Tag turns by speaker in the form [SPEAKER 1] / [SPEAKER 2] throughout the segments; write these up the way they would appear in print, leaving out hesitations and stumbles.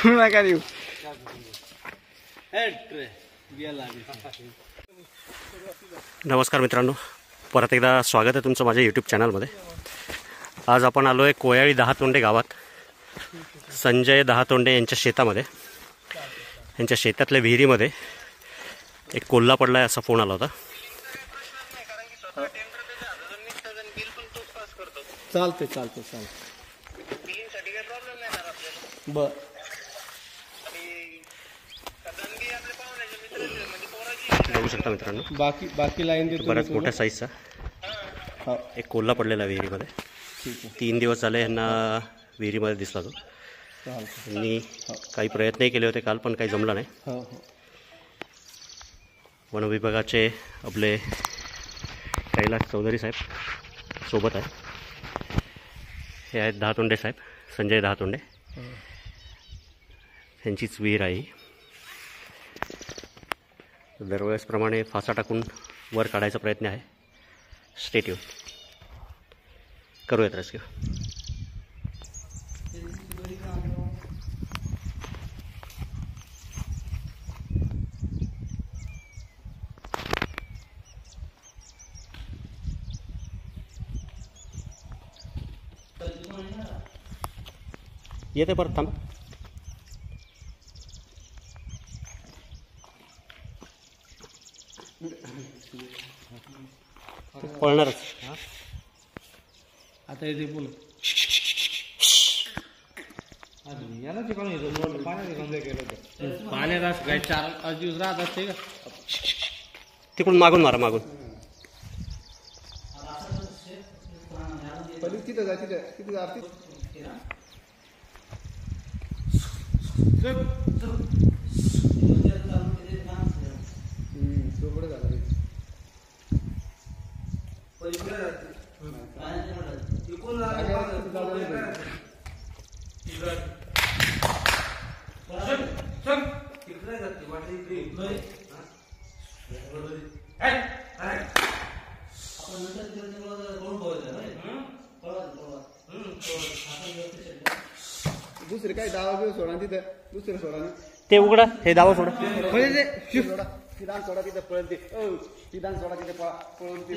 [SPEAKER 1] नका देऊ.
[SPEAKER 2] नमस्कार मित्रांनो, परत एकदा स्वागत आहे तुमचं माझ्या यूट्यूब चॅनलमध्ये. आज आपण आलो आहे कोयाळी दहातोंडे गावात संजय दहातोंडे यांच्या शेतामध्ये. यांच्या शेतातल्या विहिरीमध्ये एक कोल्हा पडला आहे असा फोन आला होता.
[SPEAKER 1] चालते चालते चालते बर.
[SPEAKER 2] बघू शकता मित्रांनो,
[SPEAKER 1] बाकी लाईन देतो.
[SPEAKER 2] बराच मोठ्या साईजचा एक कोल्हा पडलेला विहिरीमध्ये. 3 दिवस झाले यांना विहिरीमध्ये दिसला तो. यांनी काही प्रयत्नही केले होते काल, पण काही जमला नाही. वनविभागाचे आपले कैलास चौधरी साहेब सोबत आहे. हे आहेत दहातोंडे साहेब, संजय दहातोंडे. त्यांचीच विहीर आहे. दरवेळेसप्रमाणे फासा टाकून वर काढायचा प्रयत्न आहे. स्टे ट्यून, करूयात रेस्क्यू. येते परत, थांब. पळणारच
[SPEAKER 1] आता येते बोल. पाण्यात काय 4-5 दिवस राहत असते का?
[SPEAKER 2] तिकडून मागून मारा, मागून.
[SPEAKER 1] तिथं जा, तिथं जा. दुसरे काय डावा बिव सोडा तिथं, दुसरं सोडा ना.
[SPEAKER 2] ते उघडा, हे दावा सोडा.
[SPEAKER 1] सोडा तिदान सोडा तिथे पळत ते. तिदान सोडा तिथे पळून ते.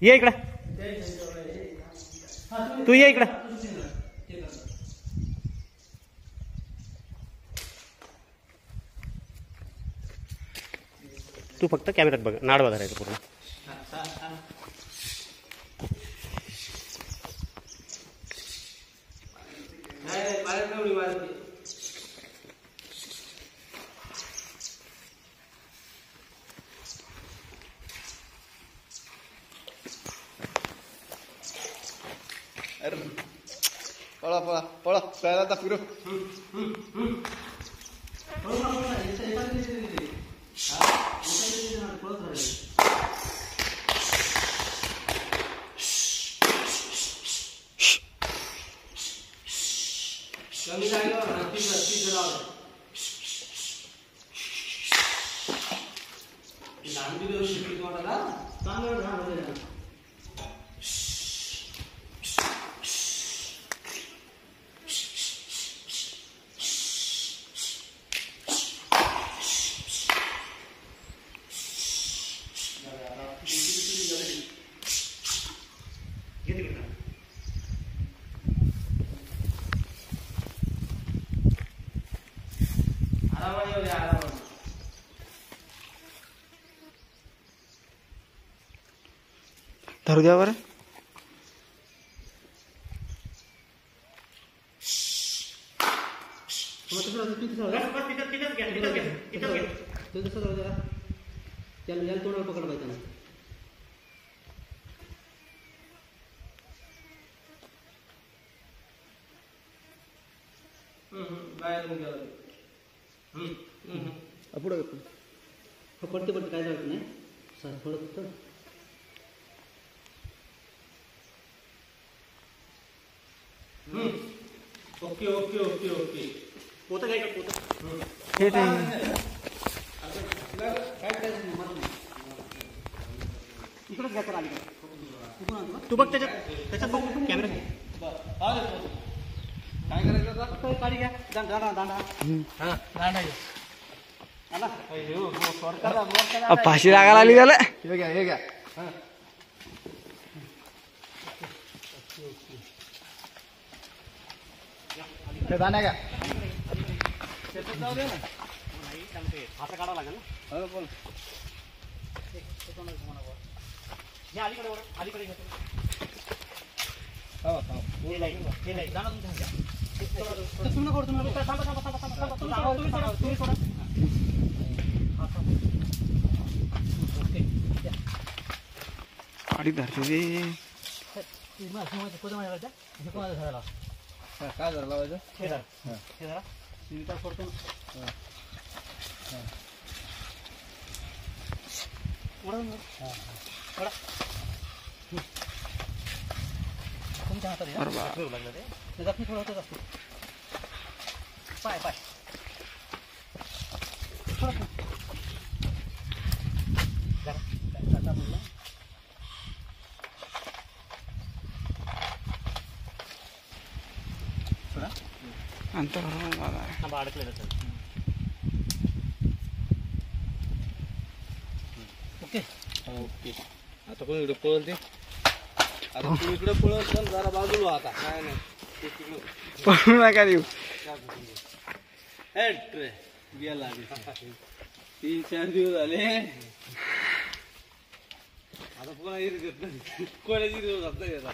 [SPEAKER 2] ये इकडे, तू ये इकडे. तू फक्त कॅमेऱ्यात बघ, नाडवा धरायचं पूर्ण.
[SPEAKER 1] पळा पळा पळा, प्यायला आता फिरू. धरू द्या बरं.
[SPEAKER 3] तोंडावर पकड पाहिजे.
[SPEAKER 1] पुढे
[SPEAKER 3] पडते पडते काय झालं नाही सर थोडं फक्त.
[SPEAKER 4] ओके ओके ओके ओके
[SPEAKER 2] पोतं घ्या इकडे, पोतं.
[SPEAKER 3] इकडंच घ्या तर आली
[SPEAKER 2] तू बघ त्याच्यात बघ कॅमेरा.
[SPEAKER 1] काय करायचं आता?
[SPEAKER 3] काढी घ्या दांडा दांडा
[SPEAKER 1] हा दांडा घे.
[SPEAKER 4] फाशी लागायला आली त्याला.
[SPEAKER 1] हे घ्या हे घ्या. हे दाण्या घ्या.
[SPEAKER 2] हाता काढावं लागेल ना.
[SPEAKER 1] हो, बोल.
[SPEAKER 2] घ्या अलीकडे वळा, अलीकडे घ्या.
[SPEAKER 1] हो, हो.
[SPEAKER 2] हे नाही जाणार तुमच्या हातात.
[SPEAKER 3] तुम्ही करतो ना
[SPEAKER 2] थांबा, थांबा, थांबा, थांबा, थांबा. तुम्ही सोडा.
[SPEAKER 4] गाडी धरतो ते.
[SPEAKER 1] हा, काय झालं लावायचं?
[SPEAKER 2] हे धरा. हे धरा.
[SPEAKER 3] मी काय करतो तुमच्या हातात आहे ना?
[SPEAKER 2] ठेवू लागलं ते.
[SPEAKER 3] ते जखमी थोडं होतच असते
[SPEAKER 2] पाय पाय.
[SPEAKER 4] अंतर
[SPEAKER 2] थांबा, अडकलेलं असेल.
[SPEAKER 3] Okay
[SPEAKER 1] okay. आता कोण इकडे पळल ते? आता तू इकडे पळल पण जरा बाजूला आता. काय नाही. ते तिकडं.
[SPEAKER 4] पळू नका देऊ.
[SPEAKER 1] हेट रे. गेला आधी. 3-4 दिवस झाले. आता पुन्हा इरकत नाही. कोणाची दिवस जात नाही आता.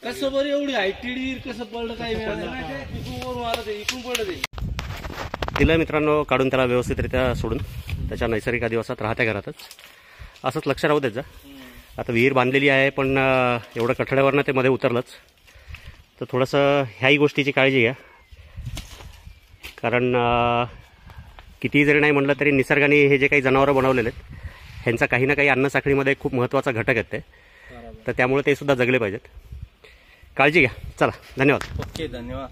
[SPEAKER 1] कसं बरं एवढी हायटीडी कसं पडलं काही वेळ इकडून वरून आलं ते इकडून पडलं ते.
[SPEAKER 2] दिलं मित्रांनो काढून त्याला व्यवस्थितरित्या सोडून त्याच्या नैसर्गिक आदिवासात राहत्या घरातच. असंच लक्ष राहू द्यायचं. आता विहीर बांधलेली आहे पण एवढं कठड्यावरनं ते मध्ये उतरलंच तर थोडंसं ह्याही गोष्टीची काळजी घ्या. कारण कितीही जरी नाही म्हटलं तरी निसर्गाने हे जे काही जनावरं बनवलेले आहेत ह्यांचा काही ना काही अन्नसाखळीमध्ये खूप महत्त्वाचा घटक आहेत ते. तर त्यामुळे ते सुद्धा जगले पाहिजेत. काळजी घ्या. चला धन्यवाद.
[SPEAKER 1] ओके धन्यवाद.